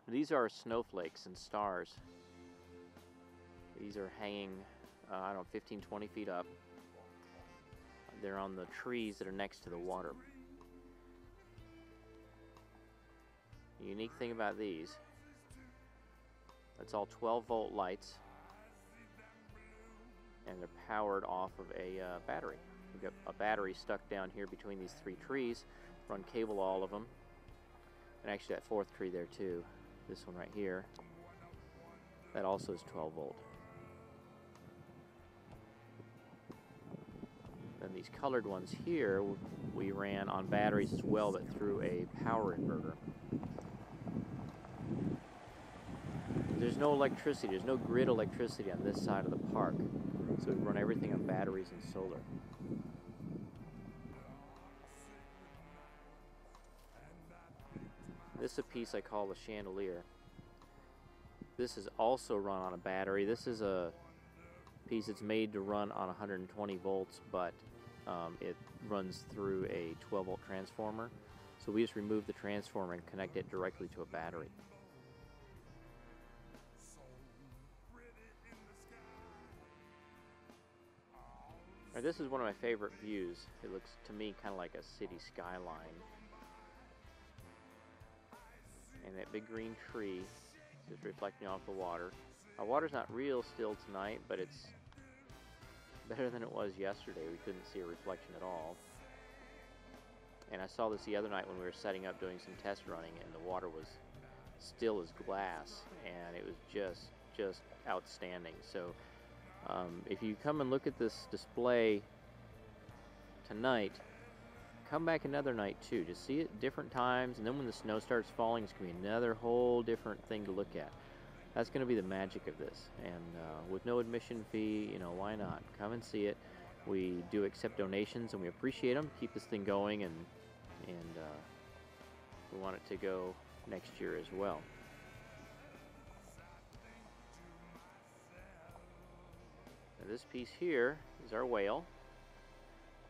These are snowflakes and stars. These are hanging, I don't know, 15, 20 feet up. They're on the trees that are next to the water. The unique thing about these, it's all 12-volt lights, and they're powered off of a battery. We've got a battery stuck down here between these 3 trees, run cable all of them, and actually that 4th tree there too, this one right here, that also is 12-volt. Then these colored ones here, we ran on batteries as well, but through a power inverter. There's no electricity, there's no grid electricity on this side of the park, so we run everything on batteries and solar. This is a piece I call the chandelier. This is also run on a battery. This is a piece that's made to run on 120 volts, but it runs through a 12-volt transformer. So we just remove the transformer and connect it directly to a battery. Now, this is one of my favorite views. It looks to me kind of like a city skyline. And that big green tree is just reflecting off the water. Our water's not real still tonight, but it's better than it was yesterday. We couldn't see a reflection at all. And I saw this the other night when we were setting up doing some test running, and the water was still as glass, and it was just outstanding. So if you come and look at this display tonight, come back another night too. Just see it different times, and then when the snow starts falling, it's going to be another whole different thing to look at. That's going to be the magic of this, and with no admission fee, you know, why not? Come and see it. We do accept donations, and we appreciate them. Keep this thing going, and we want it to go next year as well. Now this piece here is our whale.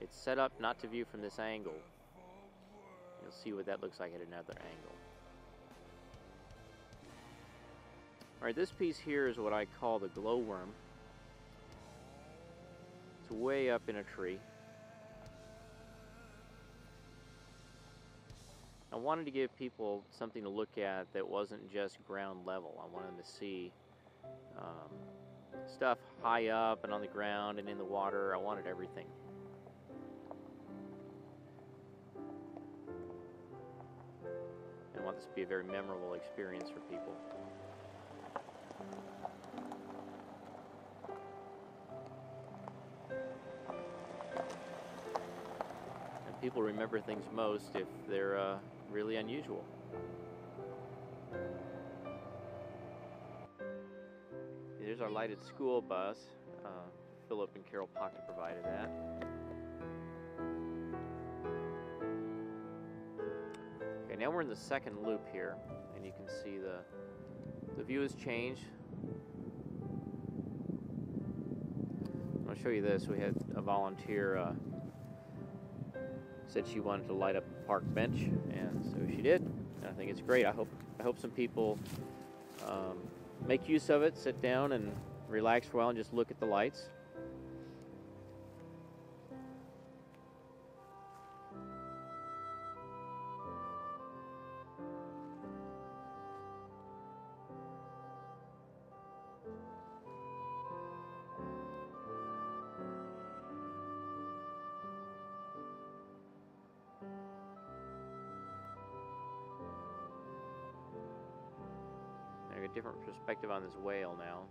It's set up not to view from this angle. You'll see what that looks like at another angle. Alright, this piece here is what I call the glowworm. It's way up in a tree. I wanted to give people something to look at that wasn't just ground level. I wanted them to see stuff high up and on the ground and in the water. I wanted everything. I want this to be a very memorable experience for people. And people remember things most if they're really unusual. There's our lighted school bus. Philip and Carol Pocket provided that. Okay, now we're in the second loop here, and you can see the view has changed. I'll show you this. We had a volunteer said she wanted to light up a park bench, and so she did. And I think it's great. I hope some people make use of it, sit down and relax for a while and just look at the lights. I got a different perspective on this whale now.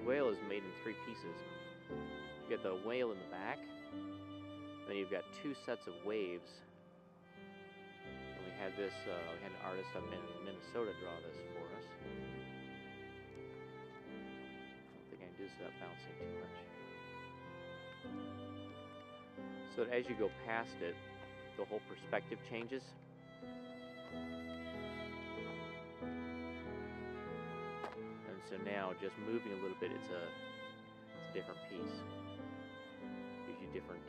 whale is made in 3 pieces. You got the whale in the back, then you've got 2 sets of waves. And we had this, we had an artist up in Minnesota draw this for us. I don't think I can do this without bouncing too much. So that as you go past it, the whole perspective changes. And so now, just moving a little bit, it's a different piece. Gives you a different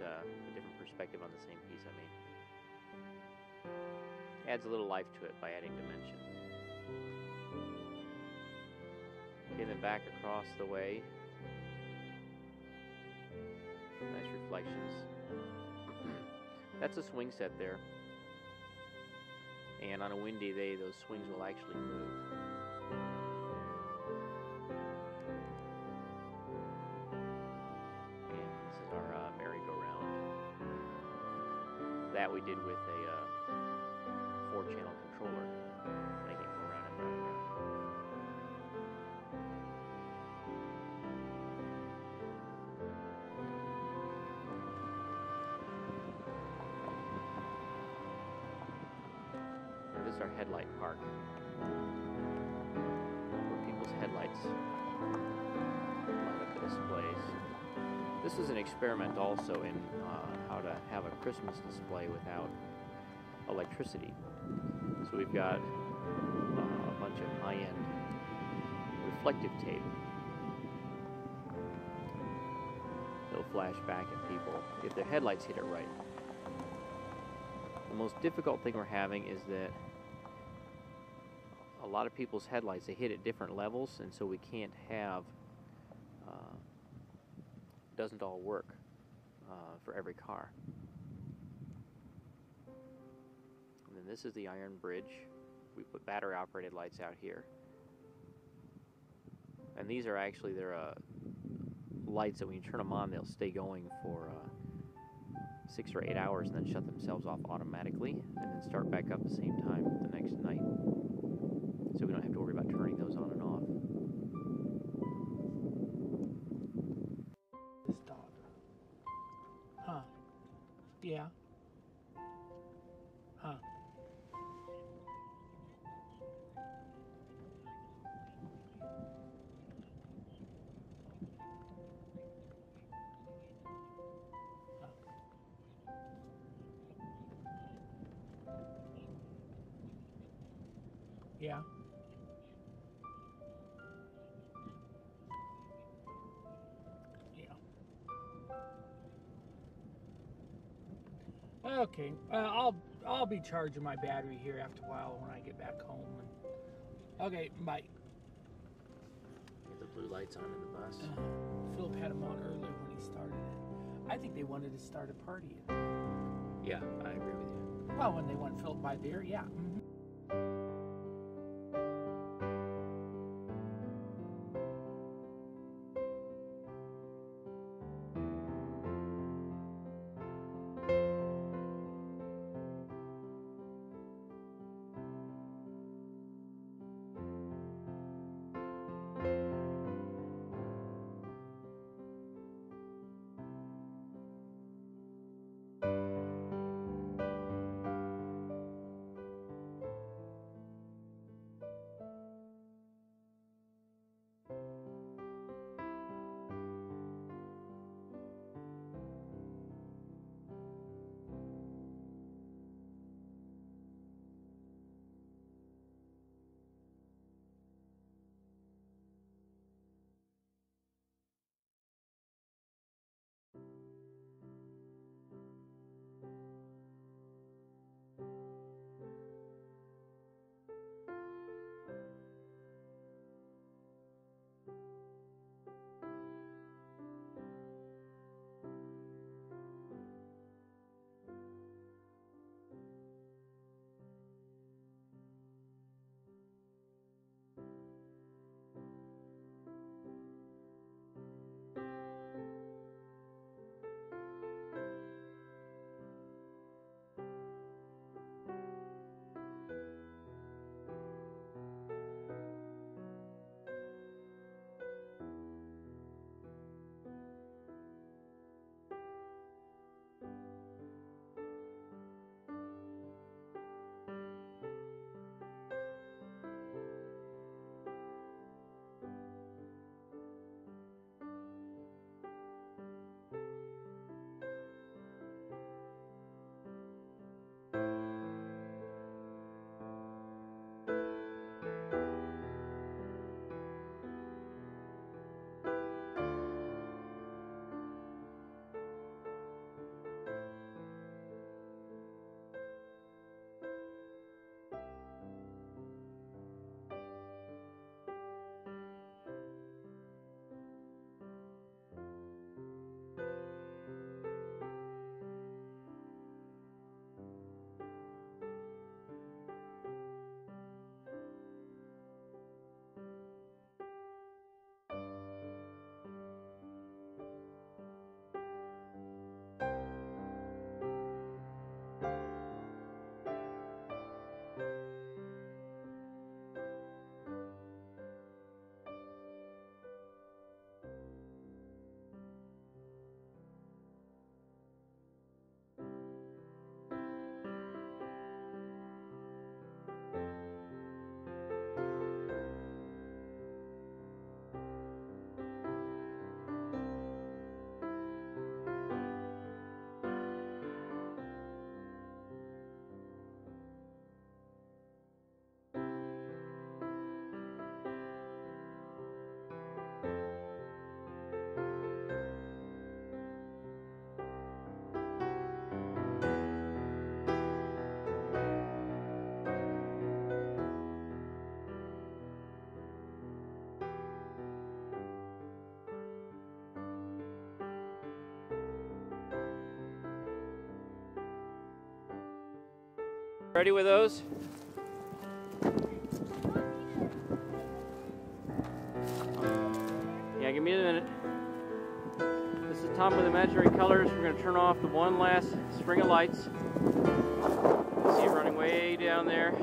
perspective on the same piece. I mean, adds a little life to it by adding dimension. Okay, then back across the way. Nice reflections. That's a swing set there. And on a windy day, those swings will actually move. And this is our merry-go-round. That we did with a 4-channel controller. Make it go round and round and round. This is our headlight park, where people's headlights light up the displays. This is an experiment also in how to have a Christmas display without electricity. So we've got a bunch of high-end reflective tape. It'll flash back at people if their headlights hit it right. The most difficult thing we're having is that a lot of people's headlights, they hit at different levels, and so we can't have, doesn't all work for every car. And then this is the Iron Bridge. We put battery operated lights out here. And these are actually, they're lights that when you turn them on, they'll stay going for 6 or 8 hours and then shut themselves off automatically, and then start back up the same time the next night. So we don't have to worry about turning those on and off. This dog. Huh. Yeah. Huh. Yeah. Yeah. Okay. I'll be charging my battery here after a while when I get back home. Okay. Bye. Get the blue lights on in the bus. Philip had them on earlier when he started it. I think they wanted to start a party. Yeah, I agree with you. Well, when they want Philip by beer, yeah. Mm-hmm. Ready with those? Yeah, give me a minute. This is Tom with Imaginary Colors. We're going to turn off the one last string of lights. See it running way down there.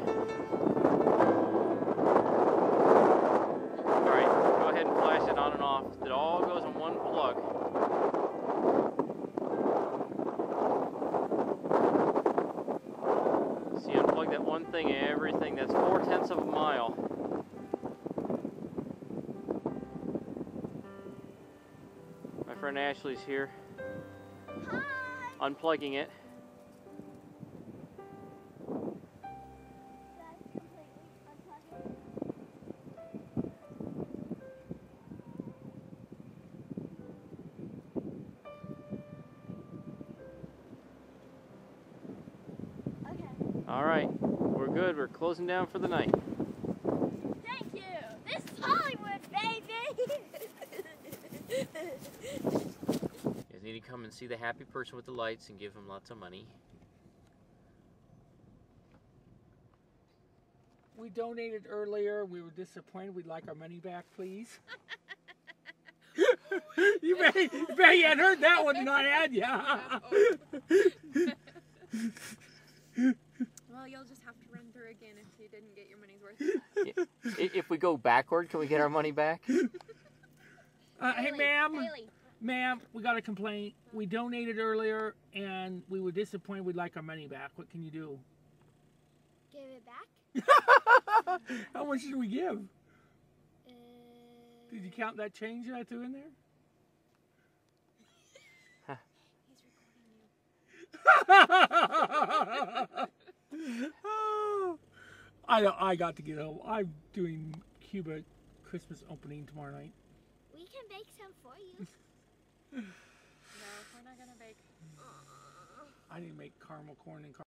Alright, go ahead and flash it on and off. It all goes on one plug. See, unplug that one thing, everything. That's 4/10 of a mile. My friend Ashley's here. Hi. Unplugging it. All right, we're good. We're closing down for the night. Thank you. This is Hollywood, baby. You guys need to come and see the happy person with the lights and give him lots of money. We donated earlier. We were disappointed. We'd like our money back, please. you bet you hadn't heard that one, not had ya? Well, you'll just have to run through again if you didn't get your money's worth. If we go backward, can we get our money back? Hey, ma'am, we got a complaint. We donated earlier, and we were disappointed. We'd like our money back. What can you do? Give it back? How much did we give? Did you count that change that I threw in there? Oh, I got to get home. I'm doing Cuba Christmas opening tomorrow night. We can bake some for you. No, we're not gonna bake. I need to make caramel corn and